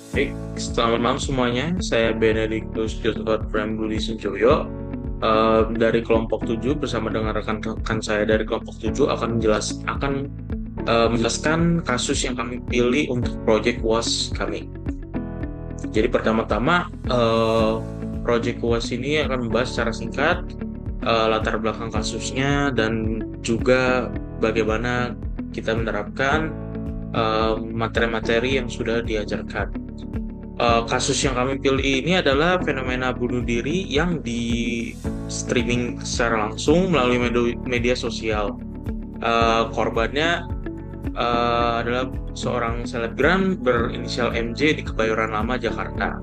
Baik, selamat malam semuanya. Saya Benedictus Joshua Budi Sunjoyo dari kelompok 7 bersama dengan rekan-rekan saya dari kelompok 7 akan menjelaskan kasus yang kami pilih untuk proyek UAS kami. Jadi pertama-tama proyek UAS ini akan membahas secara singkat latar belakang kasusnya dan juga bagaimana kita menerapkan materi-materi yang sudah diajarkan. Kasus yang kami pilih ini adalah fenomena bunuh diri yang di streaming secara langsung melalui media sosial. Korbannya adalah seorang selebgram berinisial MJ di Kebayoran Lama, Jakarta.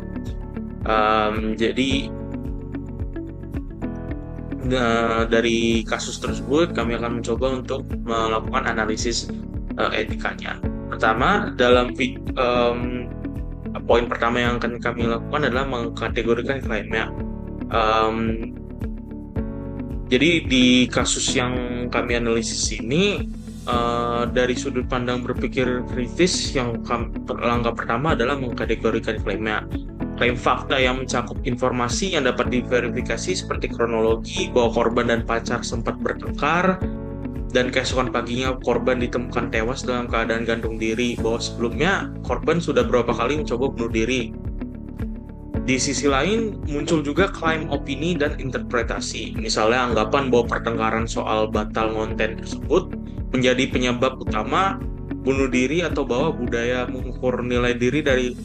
Jadi dari kasus tersebut kami akan mencoba untuk melakukan analisis etikanya. Pertama, poin pertama yang akan kami lakukan adalah mengkategorikan klaimnya. Um, jadi di kasus yang kami analisis ini, dari sudut pandang berpikir kritis, langkah pertama adalah mengkategorikan klaimnya. Klaim fakta yang mencakup informasi yang dapat diverifikasi seperti kronologi bahwa korban dan pacar sempat bertengkar, dan keesokan paginya korban ditemukan tewas dalam keadaan gantung diri, bahwa sebelumnya korban sudah beberapa kali mencoba bunuh diri. Di sisi lain, muncul juga klaim opini dan interpretasi. Misalnya anggapan bahwa pertengkaran soal batal konten tersebut menjadi penyebab utama bunuh diri, atau bahwa budaya mengukur nilai diri dari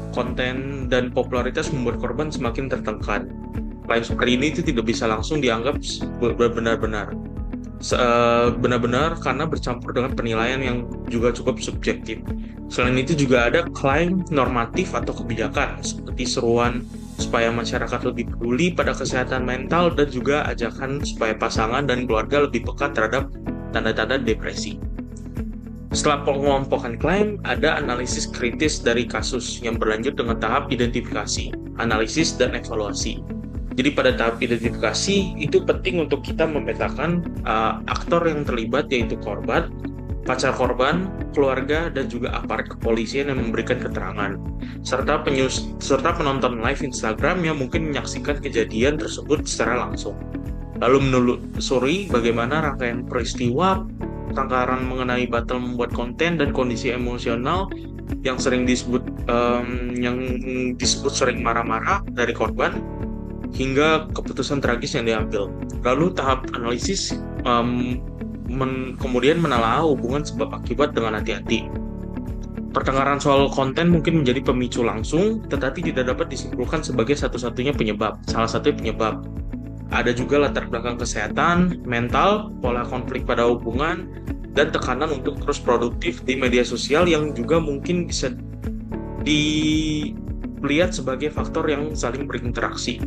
konten dan popularitas membuat korban semakin tertekan. Klaim seperti ini itu tidak bisa langsung dianggap benar-benar karena bercampur dengan penilaian yang juga cukup subjektif. Selain itu juga ada klaim normatif atau kebijakan seperti seruan supaya masyarakat lebih peduli pada kesehatan mental dan juga ajakan supaya pasangan dan keluarga lebih peka terhadap tanda-tanda depresi. Setelah pengelompokan klaim, ada analisis kritis dari kasus yang berlanjut dengan tahap identifikasi, analisis, dan evaluasi. Jadi pada tahap identifikasi itu penting untuk kita memetakan aktor yang terlibat, yaitu korban, pacar korban, keluarga, dan juga aparat kepolisian yang memberikan keterangan, serta penonton live Instagram yang mungkin menyaksikan kejadian tersebut secara langsung. Lalu menelusuri bagaimana rangkaian peristiwa, tangkaran mengenai batal membuat konten, dan kondisi emosional yang yang disebut sering marah-marah dari korban, hingga keputusan tragis yang diambil. Lalu tahap analisis kemudian menelaah hubungan sebab akibat dengan hati-hati. Pertengkaran soal konten mungkin menjadi pemicu langsung, tetapi tidak dapat disimpulkan sebagai salah satu penyebab. Ada juga latar belakang kesehatan, mental, pola konflik pada hubungan, dan tekanan untuk terus produktif di media sosial yang juga mungkin bisa dilihat sebagai faktor yang saling berinteraksi.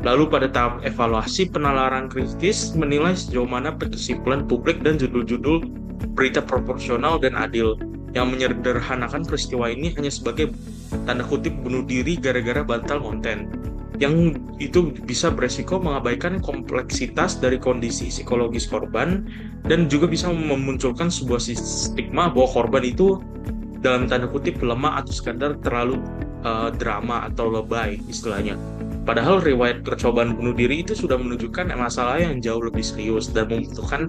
Lalu pada tahap evaluasi, penalaran kritis menilai sejauh mana kesimpulan publik dan judul-judul berita proporsional dan adil, yang menyederhanakan peristiwa ini hanya sebagai tanda kutip bunuh diri gara-gara batal konten, yang itu bisa beresiko mengabaikan kompleksitas dari kondisi psikologis korban dan juga bisa memunculkan sebuah stigma bahwa korban itu dalam tanda kutip lemah atau sekadar terlalu drama atau lebay istilahnya. Padahal riwayat percobaan bunuh diri itu sudah menunjukkan masalah yang jauh lebih serius dan membutuhkan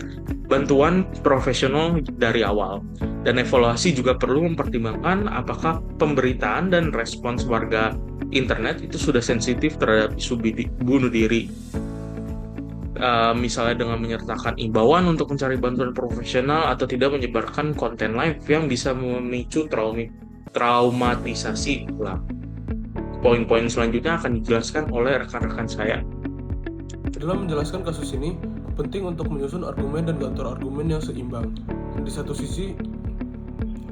bantuan profesional dari awal. Dan evaluasi juga perlu mempertimbangkan apakah pemberitaan dan respons warga internet itu sudah sensitif terhadap isu bunuh diri. Misalnya dengan menyertakan imbauan untuk mencari bantuan profesional atau tidak menyebarkan konten live yang bisa memicu traumatisasi ulang. Poin-poin selanjutnya akan dijelaskan oleh rekan-rekan saya. Dalam menjelaskan kasus ini, penting untuk menyusun argumen dan counter-argumen yang seimbang. Di satu sisi,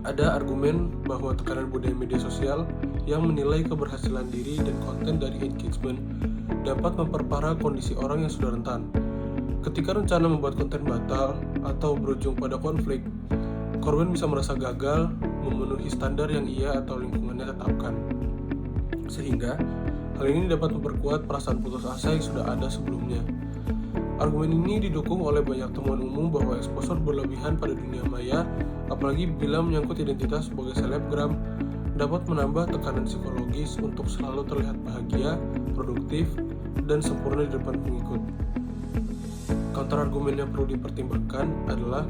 ada argumen bahwa tekanan budaya media sosial yang menilai keberhasilan diri dan konten dari engagement dapat memperparah kondisi orang yang sudah rentan. Ketika rencana membuat konten batal atau berujung pada konflik, korban bisa merasa gagal memenuhi standar yang ia atau lingkungannya tetapkan. Sehingga hal ini dapat memperkuat perasaan putus asa yang sudah ada sebelumnya. Argumen ini didukung oleh banyak temuan umum bahwa eksposur berlebihan pada dunia maya, apalagi bila menyangkut identitas sebagai selebgram, dapat menambah tekanan psikologis untuk selalu terlihat bahagia, produktif, dan sempurna di depan pengikut. Counterargumen yang perlu dipertimbangkan adalah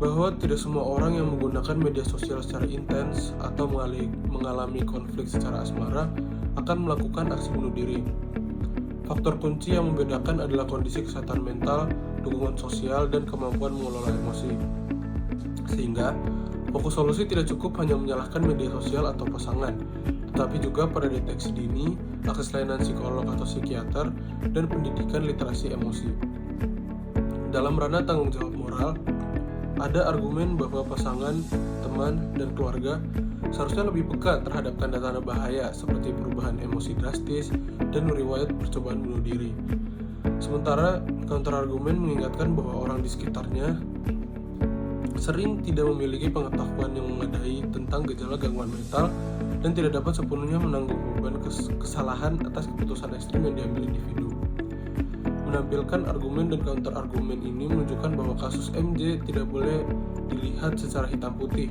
bahwa tidak semua orang yang menggunakan media sosial secara intens atau mengalami konflik secara asmara akan melakukan aksi bunuh diri. Faktor kunci yang membedakan adalah kondisi kesehatan mental, dukungan sosial, dan kemampuan mengelola emosi. Sehingga, fokus solusi tidak cukup hanya menyalahkan media sosial atau pasangan, tetapi juga pada deteksi dini, akses layanan psikolog atau psikiater, dan pendidikan literasi emosi. Dalam ranah tanggung jawab moral, ada argumen bahwa pasangan, teman, dan keluarga seharusnya lebih peka terhadap tanda-tanda bahaya seperti perubahan emosi drastis dan riwayat percobaan bunuh diri. Sementara counterargumen mengingatkan bahwa orang di sekitarnya sering tidak memiliki pengetahuan yang memadai tentang gejala gangguan mental dan tidak dapat sepenuhnya menanggung beban kesalahan atas keputusan ekstrim yang diambil individu. Menampilkan argumen dan counterargumen ini menunjukkan bahwa kasus MJ tidak boleh dilihat secara hitam putih,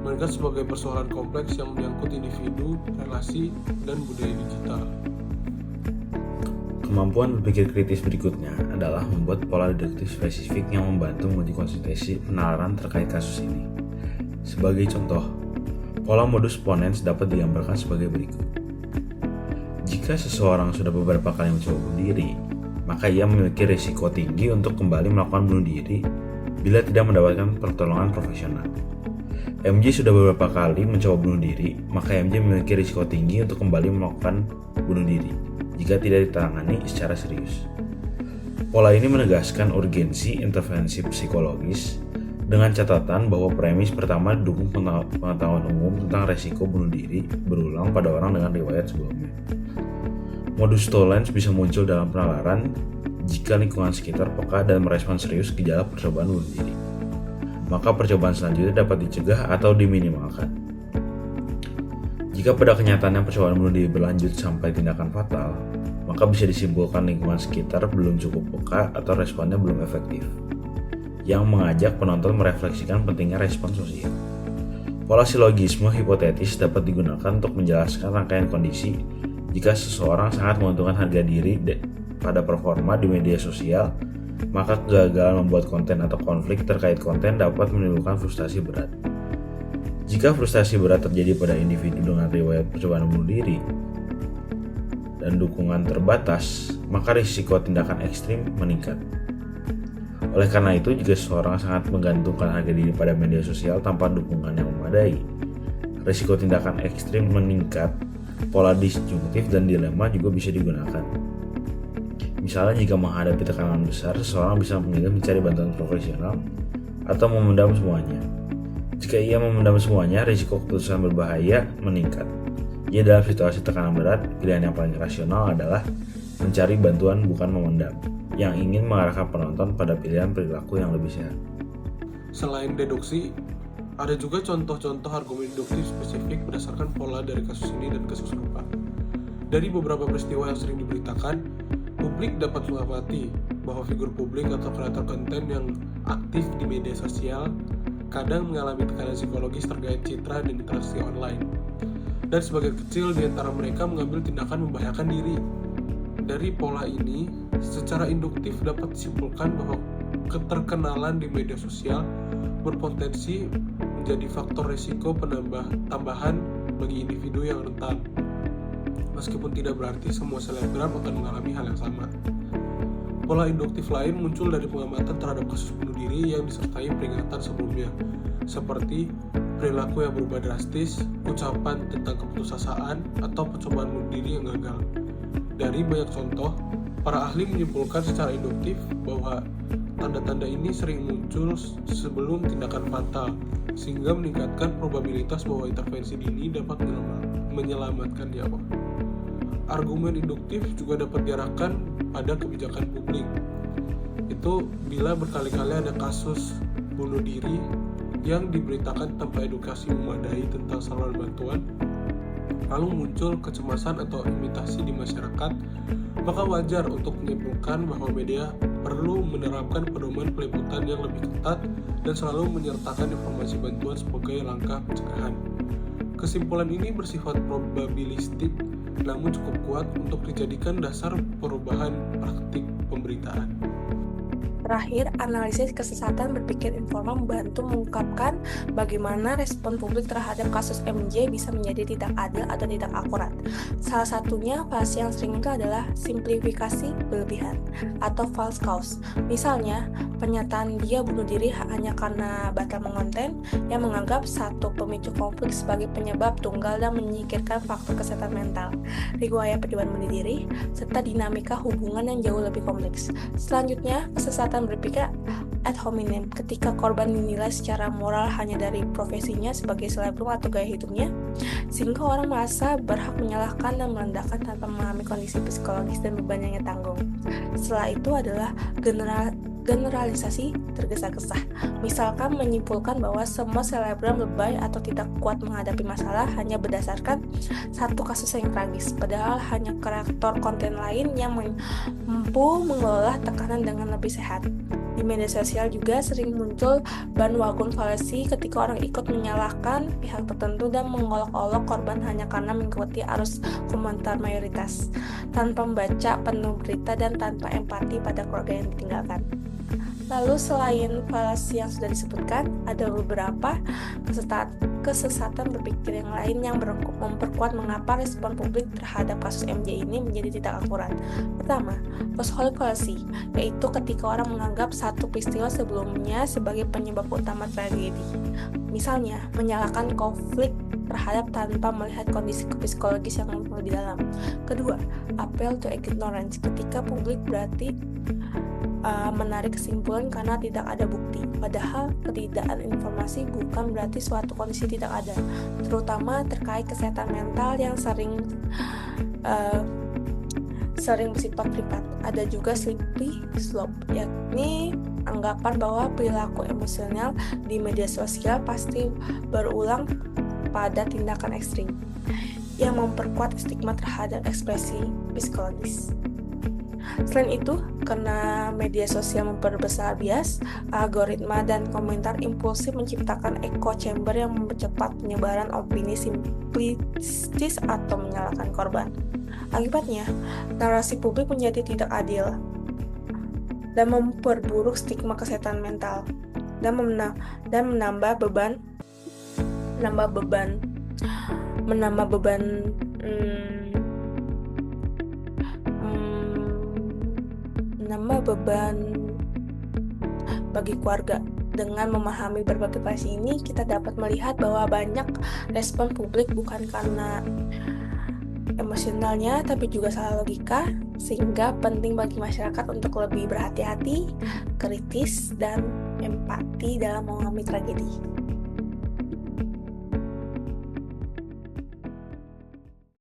melainkan sebagai persoalan kompleks yang menyangkut individu, relasi, dan budaya digital. Kemampuan berpikir kritis berikutnya adalah membuat pola deduktif spesifik yang membantu menguji konsistensi penalaran terkait kasus ini. Sebagai contoh, pola modus ponens dapat digambarkan sebagai berikut. Jika seseorang sudah beberapa kali mencoba bunuh diri, maka ia memiliki risiko tinggi untuk kembali melakukan bunuh diri bila tidak mendapatkan pertolongan profesional. MJ sudah beberapa kali mencoba bunuh diri, maka MJ memiliki risiko tinggi untuk kembali melakukan bunuh diri jika tidak ditangani secara serius. Pola ini menegaskan urgensi intervensi psikologis dengan catatan bahwa premis pertama didukung pengetahuan umum tentang resiko bunuh diri berulang pada orang dengan riwayat sebelumnya. Modus tollens bisa muncul dalam penalaran jika lingkungan sekitar peka dan merespon serius gejala percobaan bunuh diri. Maka percobaan selanjutnya dapat dicegah atau diminimalkan. Jika pada kenyataannya percobaan bunuh diri berlanjut sampai tindakan fatal, maka bisa disimpulkan lingkungan sekitar belum cukup peka atau responnya belum efektif, yang mengajak penonton merefleksikan pentingnya respon sosial. Pola silogisme hipotetis dapat digunakan untuk menjelaskan rangkaian kondisi jika seseorang sangat menguntungkan harga diri pada performa di media sosial, maka kegagalan membuat konten atau konflik terkait konten dapat menimbulkan frustasi berat. Jika frustasi berat terjadi pada individu dengan riwayat percobaan bunuh diri dan dukungan terbatas, maka risiko tindakan ekstrim meningkat. Oleh karena itu, jika seseorang sangat menggantungkan harga diri pada media sosial tanpa dukungan yang memadai, risiko tindakan ekstrim meningkat. Pola disjungtif dan dilema juga bisa digunakan. Misalnya, jika menghadapi tekanan besar, seseorang bisa memilih mencari bantuan profesional atau memendam semuanya. Jika ia memendam semuanya, risiko keputusan berbahaya meningkat. Ia dalam situasi tekanan berat, pilihan yang paling rasional adalah mencari bantuan bukan memendam, yang ingin mengarahkan penonton pada pilihan perilaku yang lebih sehat. Selain deduksi, ada juga contoh-contoh argumen deduktif spesifik berdasarkan pola dari kasus ini dan kasus serupa. Dari beberapa peristiwa yang sering diberitakan, publik dapat mengamati bahwa figur publik atau kreator konten yang aktif di media sosial kadang mengalami tekanan psikologis terkait citra dan interaksi online. Dan sebagian kecil di antara mereka mengambil tindakan membahayakan diri. Dari pola ini, secara induktif dapat disimpulkan bahwa keterkenalan di media sosial berpotensi menjadi faktor risiko tambahan bagi individu yang rentan. Meskipun tidak berarti semua selebgram akan mengalami hal yang sama. Pola induktif lain muncul dari pengamatan terhadap kasus bunuh diri yang disertai peringatan sebelumnya, seperti perilaku yang berubah drastis, ucapan tentang keputusasaan, atau percobaan bunuh diri yang gagal. Dari banyak contoh, para ahli menyimpulkan secara induktif bahwa tanda-tanda ini sering muncul sebelum tindakan fatal, sehingga meningkatkan probabilitas bahwa intervensi dini dapat menyelamatkan nyawa. Argumen induktif juga dapat diarahkan pada kebijakan publik. Itu bila berkali-kali ada kasus bunuh diri yang diberitakan tanpa edukasi memadai tentang saluran bantuan, lalu muncul kecemasan atau imitasi di masyarakat, maka wajar untuk menyimpulkan bahwa media perlu menerapkan pedoman peliputan yang lebih ketat dan selalu menyertakan informasi bantuan sebagai langkah pencegahan. Kesimpulan ini bersifat probabilistik, namun cukup kuat untuk dijadikan dasar perubahan praktik pemberitaan. Terakhir, analisis kesesatan berpikir informal membantu mengungkapkan bagaimana respon publik terhadap kasus MJ bisa menjadi tidak adil atau tidak akurat. Salah satunya fallacy yang sering itu adalah simplifikasi berlebihan atau false cause. Misalnya, pernyataan dia bunuh diri hanya karena batal mengonten yang menganggap satu pemicu konflik sebagai penyebab tunggal dan menyingkirkan faktor kesehatan mental, riwayat percobaan bunuh diri, serta dinamika hubungan yang jauh lebih kompleks. Selanjutnya, kesesatan berpikir ad hominem ketika korban dinilai secara moral hanya dari profesinya sebagai selebgram atau gaya hidupnya, sehingga orang merasa berhak menyalahkan dan merendahkan tanpa memahami kondisi psikologis dan beban yang ia tanggung. Setelah itu adalah generalisasi tergesa-gesa. Misalkan menyimpulkan bahwa semua selebgram lebay atau tidak kuat menghadapi masalah hanya berdasarkan satu kasus yang tragis, padahal hanya kreator konten lain yang mampu mengelola tekanan dengan lebih sehat. Di media sosial juga sering muncul bandwagon fallacy ketika orang ikut menyalahkan pihak tertentu dan mengolok-olok korban hanya karena mengikuti arus komentar mayoritas, tanpa membaca penuh berita dan tanpa empati pada keluarga yang ditinggalkan. Lalu selain fallacy yang sudah disebutkan, ada beberapa kesesatan berpikir yang lain yang memperkuat mengapa respon publik terhadap kasus MJ ini menjadi tidak akurat. Pertama, post-hoc fallacy, yaitu ketika orang menganggap satu peristiwa sebelumnya sebagai penyebab utama tragedi. Misalnya, menyalahkan konflik terhadap tanpa melihat kondisi psikologis yang lebih dalam. Kedua, appeal to ignorance, ketika publik berarti menarik kesimpulan karena tidak ada bukti, padahal ketidakadaan informasi bukan berarti suatu kondisi tidak ada, terutama terkait kesehatan mental yang sering bersifat privat. Ada juga slippery slope, yakni anggapan bahwa perilaku emosional di media sosial pasti berulang pada tindakan ekstrim yang memperkuat stigma terhadap ekspresi psikologis. Selain itu, karena media sosial memperbesar bias, algoritma dan komentar impulsif menciptakan echo chamber yang mempercepat penyebaran opini simplistis atau menyalahkan korban. Akibatnya, narasi publik menjadi tidak adil dan memperburuk stigma kesehatan mental dan menambah beban bagi keluarga. Dengan memahami berbagai fallacy ini, kita dapat melihat bahwa banyak respon publik bukan karena emosionalnya, tapi juga salah logika, sehingga penting bagi masyarakat untuk lebih berhati-hati, kritis, dan empati dalam memahami tragedi.